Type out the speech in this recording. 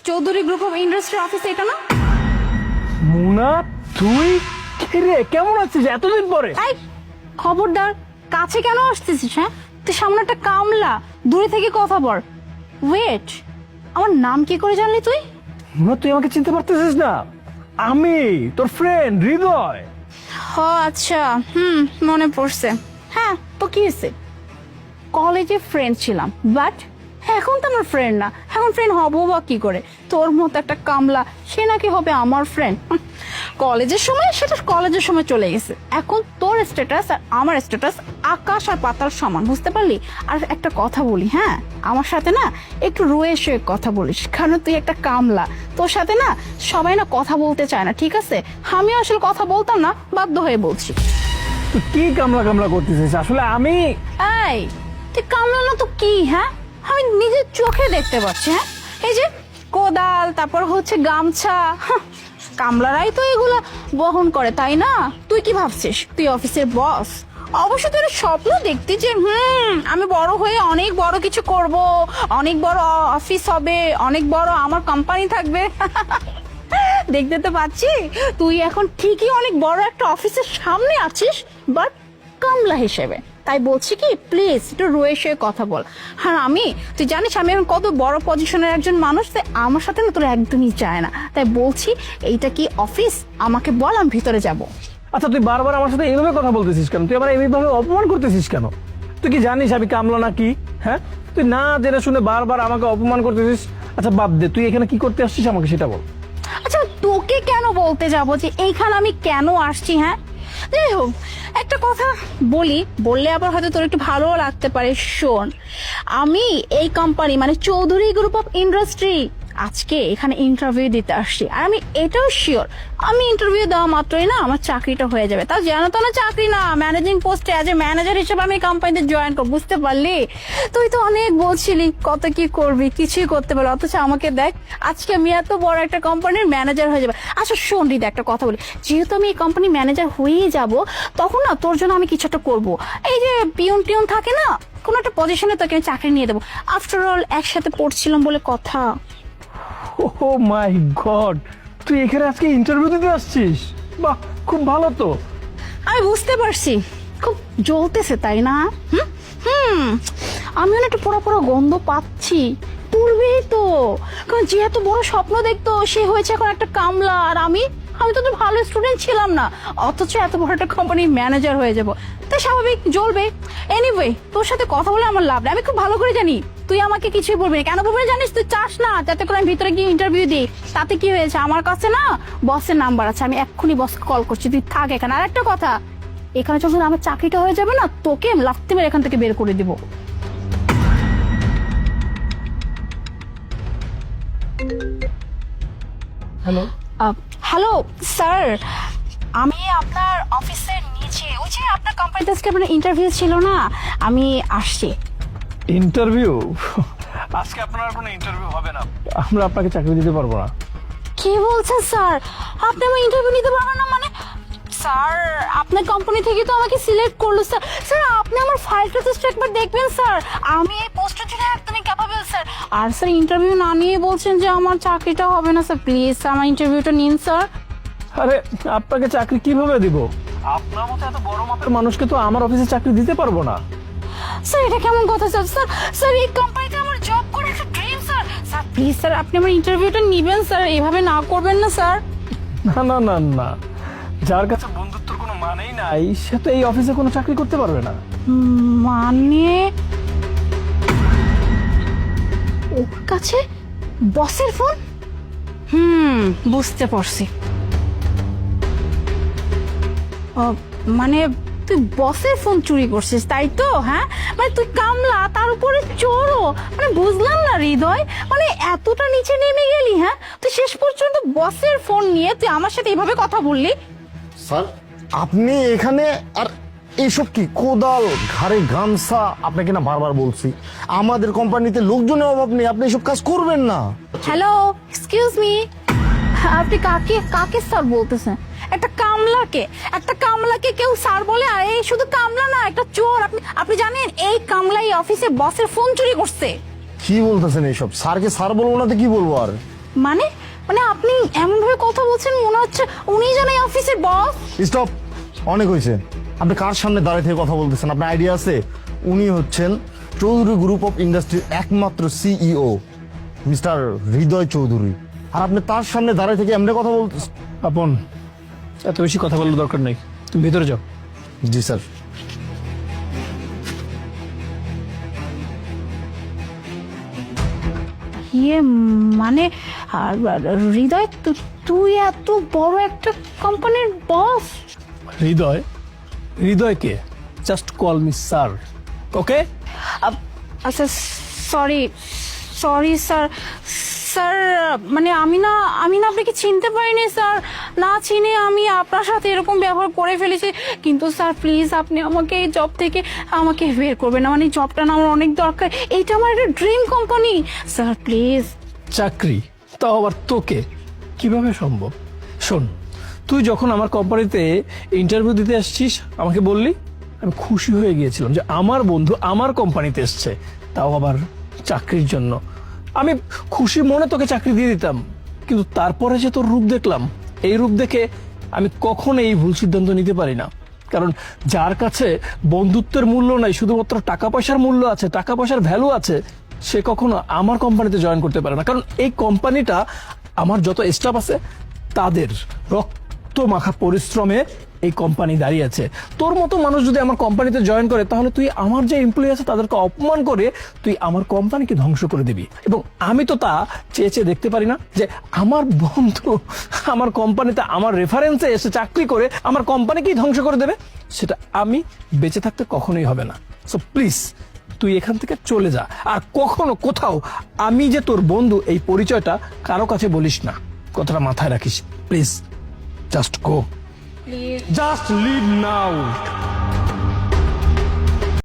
Chowdhury group of industry office, এটা না? মুনা, তুই রে কেমন আছিস এতদিন পরে? এই খবরদার, কাছে কেন আসতেছিস? হ্যাঁ, তুই সামনে একটা কামলা, দূরে থেকে কথা বল। ওয়েট, আমার নাম কি করে জানলি তুই? মুনা, তুই আমাকে চিনতে পারতেছিস না? আমি তোর ফ্রেন্ড হৃদয়। ও আচ্ছা, মনে পড়ছে। হ্যাঁ, তো কি হয়েছে? কলেজে ফ্রেন্ড ছিলাম, বাট এখন তো আমার ফ্রেন্ড না। এখন ফ্রেন্ড হবো বা কি করে? তোর মতো একটা কামলা, সে নাকি হবে আমার ফ্রেন্ড? কলেজের সময় সেটা কলেজের সময় চলে গেছে। এখন তোর স্ট্যাটাস আর আমার স্ট্যাটাস আকাশ আর পাতাল সমান, বুঝতে পারলি? আর একটা কথা বলি, হ্যাঁ, আমার সাথে না একটু রয়ে শুয়ে কথা বলিস, কারণ তুই একটা কামলা। তোর সাথে না সবাই না কথা বলতে চায় না, ঠিক আছে? আমি আসলে কথা বলতাম না, বাধ্য হয়ে বলছি। তুই কি কামলা কামলা করতেছিস? আসলে আমি এই, তুই কামলা না তো কি? হ্যাঁ, আমি নিজের চোখে দেখতে পাচ্ছি। হ্যাঁ, এই যে কোদাল, তারপর হচ্ছে গামছা, কামলারাই তো এগুলা বহন করে, তাই না? তুই কি ভাবছিস তুই অফিসের বস? অবশ্য তোর স্বপ্ন দেখতে যে আমি বড় হয়ে অনেক বড় কিছু করব, অনেক বড় অফিস হবে, অনেক বড় আমার কোম্পানি থাকবে। দেখতে তো পাচ্ছি তুই এখন ঠিকই অনেক বড় একটা অফিসের সামনে আছিস, বাট কামলা হিসেবে। তাই বলছি কি, প্লিজ একটু রয়ে শুয়ে কথা বল। হ্যাঁ, তুই জানিস আমি এখন কত বড় পজিশনের একজন মানুষ, তাই আমার সাথে না তোর একদমই চায় না। তাই বলছি, এইটা কি অফিস? আমাকে বল, আমি ভিতরে যাব। আচ্ছা, তুই বারবার আমার সাথে এইভাবে কথা বলতেছিস কেন? তুই আমার এইভাবে অপমান করতেছিস কেন? তুই কি জানিস আমি কামলা না কি? হ্যাঁ, তুই না জেনে শুনে বারবার আমাকে অপমান করতেছিস। আচ্ছা বাদ দে, তুই এখানে কি করতে আসছিস আমাকে সেটা বল। আচ্ছা, তোকে কেন বলতে যাব যে এইখানে আমি কেন আসছি? হ্যাঁ, যাই হোক, একটা কথা বললে আবার হয়তো তোর একটু ভালো লাগতে পারে। শোন, আমি এই কোম্পানি মানে চৌধুরী গ্রুপ অফ ইন্ডাস্ট্রি আজকে এখানে ইন্টারভিউ দিতে আসছি। আর আমি এটাও শিওর, আমি ইন্টারভিউ দেওয়া মাত্রই না আমার চাকরিটা হয়ে যাবে। তাও জানো তো না, চাকরি না, ম্যানেজিং পোস্টে অ্যাজ এ ম্যানেজার হিসেবে আমি কোম্পানিতে জয়েন করব, বুঝতে পারলি? তুই তো অনেক বলছিলি কত কি করবি, কিছুই করতে পারলি, অথচ আমাকে দেখ, আজকে আমি এত বড় একটা কোম্পানির ম্যানেজার হয়ে যাবে। আচ্ছা শোন হৃদয়, একটা কথা বলি, যেহেতু আমি এই কোম্পানির ম্যানেজার হয়েই যাব, তখন না তোর জন্য আমি কিছু একটা করবো। এই যে পিয়ন থাকে না, কোনো একটা পজিশনে তোকে আমি চাকরি নিয়ে দেবো। আফটার অল একসাথে পড়ছিলাম বলে কথা। ও মাই গড, তুই এখানে আজকে ইন্টারভিউ দিতে আসছিস? বাহ, খুব ভালো তো। আমি বুঝতে পারছি, খুব জ্বলতেছে তাই না? আমি একটা পোড়া পোড়া গন্ধ পাচ্ছি। পূর্বেই তো, কারণ যেহেতু বড় স্বপ্ন দেখতো, সে হয়েছে এখন একটা কামলা। আর আমি তো ভালো স্টুডেন্ট ছিলাম না, অথচ এত বড় একটা কোম্পানির ম্যানেজার হয়ে যাব, তাই স্বাভাবিক জ্বলবে। এনিওয়ে, তোর সাথে কথা বলে আমার লাভ নেই, আমি খুব ভালো করে জানি তুই আমাকে কিছুই বলবি না। কেন বলবি না জানিস? তুই চাস না যাতে করে আমি ভিতরে গিয়ে ইন্টারভিউ দিই। তাতে কি হয়েছে, আমার কাছে না বসের নাম্বার আছে, আমি এক্ষুনি বসকে কল করছি, তুই থাক এখানে। আর একটা কথা, এখানে যখন আমার চাকরিটা হয়ে যাবে না, তোকে লাফতে মেরে এখান থেকে বের করে দিব। হ্যালো হ্যালো স্যার, আমি আপনার অফিসের নিচে, ওই যে আপনার কোম্পানিতে আজকে আপনার ইন্টারভিউ ছিল না, আমি আসছি। ইন্টারভিউ? আজকে আপনার কোনো ইন্টারভিউ হবে না, আমরা আপনাকে চাকরি দিতে পারবো না। কি বলছেন স্যার? আপনি আমার ইন্টারভিউ নিতে পারবেন না মানে? স্যার, আপনার কোম্পানি থেকে তো আমাকে সিলেক্ট করলো স্যার। স্যার, আপনি আমার ফাইলটা জাস্ট একবার দেখবেন স্যার, আমি এই পোস্টের জন্য একদমই ক্যাপাবল স্যার। আর স্যার, ইন্টারভিউ না নিয়ে বলছেন যে আমার চাকরিটা হবে না স্যার, প্লিজ আমার ইন্টারভিউটা নিন স্যার। আরে, আপনাকে চাকরি কিভাবে দিব? আপনার মতো এত বড় মাপের মানুষকে তো আমার অফিসে চাকরি দিতে পারবো না। স্যার, এটা কেমন কথা স্যার? স্যার স্যার এই কোম্পানিতে আমার জব করার একটা dream sir. Sir please sir, আপনি আমার ইন্টারভিউটা নিবেন স্যার, এভাবে না করবেন না স্যার। না না না না, যার কাছে বন্ধুত্বর কোনো মানেই নাই, সে তো এই অফিসে কোনো চাকরি করতে পারবে না। মানে ওর কাছে বসের ফোন? বুঝতে পারছি। মানে তুই বসের ফোন চুরি করছিস তাই তো? হ্যাঁ, মানে তুই কামলা, তার উপরে চোরও, মানে বুঝলাম না হৃদয়, মানে এতটা নিচে নেমে গেলি? হ্যাঁ, তুই শেষ পর্যন্ত বসের ফোন নিয়ে তুই আমার সাথে এভাবে কথা বললি? স্যার, আপনি এখানে আর এইসব কি? কোদাল, ঘাড়ে গামছা, আপনাকে না বারবার বলছি আমাদের কোম্পানিতে লোকজনের অভাব নেই, আপনি এসব কাজ করবেন না। হ্যালো, এক্সকিউজ মি, আপনি কাকে স্যার বলতেছেন? একটা কামলাকে কেউ স্যার বলে? আর এই শুধু কামলা না, একটা চোর। আপনি জানেন এই কামলা এই অফিসে বসের ফোন চুরি করছে। কি বলতেছেন এইসব? স্যারকে স্যার বলবো না তো কি বলবো? আর মানে মানে আপনি এমন ভাবে কথা বলছেন মনে হচ্ছে উনি যেন এই অফিসের বস। স্টপ, অনেক হয়েছে। আপনি কার সামনে দাঁড়িয়ে থেকে কথা বলতেছেন? আপনার আইডিয়া আছে? উনি হচ্ছেন চৌধুরী গ্রুপ অফ ইন্ডাস্ট্রির একমাত্র সিইও মিস্টার হৃদয় চৌধুরী, আর আপনি তার সামনে দাঁড়িয়ে থেকে এমনি কথা বলতেছেন। আপন, এত বেশি কথা বলার দরকার নেই, তুমি ভেতরে যাও। জি স্যার। ইয়ে মানে হৃদয়, তুই এত বড় একটা কোম্পানির বস? হৃদয়? হৃদয়কে জাস্ট কল মি স্যার, ওকে? আচ্ছা, সরি সরি স্যার। স্যার মানে আমি না আপনাকে চিনতে পারিনি স্যার। না চিনে আমি আপনার সাথে এরকম ব্যবহার করে ফেলেছি। কিন্তু স্যার প্লিজ আপনি আমাকে এই জব থেকে আমাকে বের করবেন না। মানে জবটা না আমার অনেক দরকার, এইটা আমার একটা ড্রিম কোম্পানি স্যার, প্লিজ। চাকরি? তাও আবার তোকে? কিভাবে সম্ভব? শোন, তুই যখন আমার কোম্পানিতে ইন্টারভিউ দিতে আসছিস আমাকে বললি, আমি খুশি হয়ে গিয়েছিলাম যে আমার বন্ধু আমার কোম্পানিতে এসছে, তাও আবার চাকরির জন্য। আমি খুশি মনে তোকে চাকরি দিয়ে দিতাম, কিন্তু তারপরে যে তোর রূপ দেখলাম, এই রূপ দেখে আমি কখনো এই ভুল সিদ্ধান্ত নিতে পারি না। কারণ যার কাছে বন্ধুত্বের মূল্য নাই, শুধুমাত্র টাকা পয়সার মূল্য আছে, টাকা পয়সার ভ্যালু আছে, সে কখনো আমার কোম্পানিতে জয়েন করতে পারে না। কারণ এই কোম্পানিটা আমার যত স্টাফ আছে তাদের রক্ত মাখা পরিশ্রমে এই কোম্পানি দাঁড়িয়ে আছে। তোর মতো মানুষ যদি আমার কোম্পানিতে জয়েন করে, তাহলে তুই আমার যে এমপ্লয়ি আছে তাদেরকে অপমান করে তুই আমার কোম্পানিকে ধ্বংস করে দিবি। এবং আমি তো তা চেয়ে চেয়ে দেখতে পারি না যে আমার বন্ধু আমার কোম্পানিতে আমার রেফারেন্সে এসে চাকরি করে আমার কোম্পানিকেই ধ্বংস করে দেবে। সেটা আমি বেঁচে থাকতে কখনোই হবে না। সো প্লিজ তুই এখান থেকে চলে যা, আর কখনো কোথাও আমি যে তোর বন্ধু এই পরিচয়টা কারো কাছে বলিস না। কথাটা মাথায় রাখিস। Please just go, please just leave now.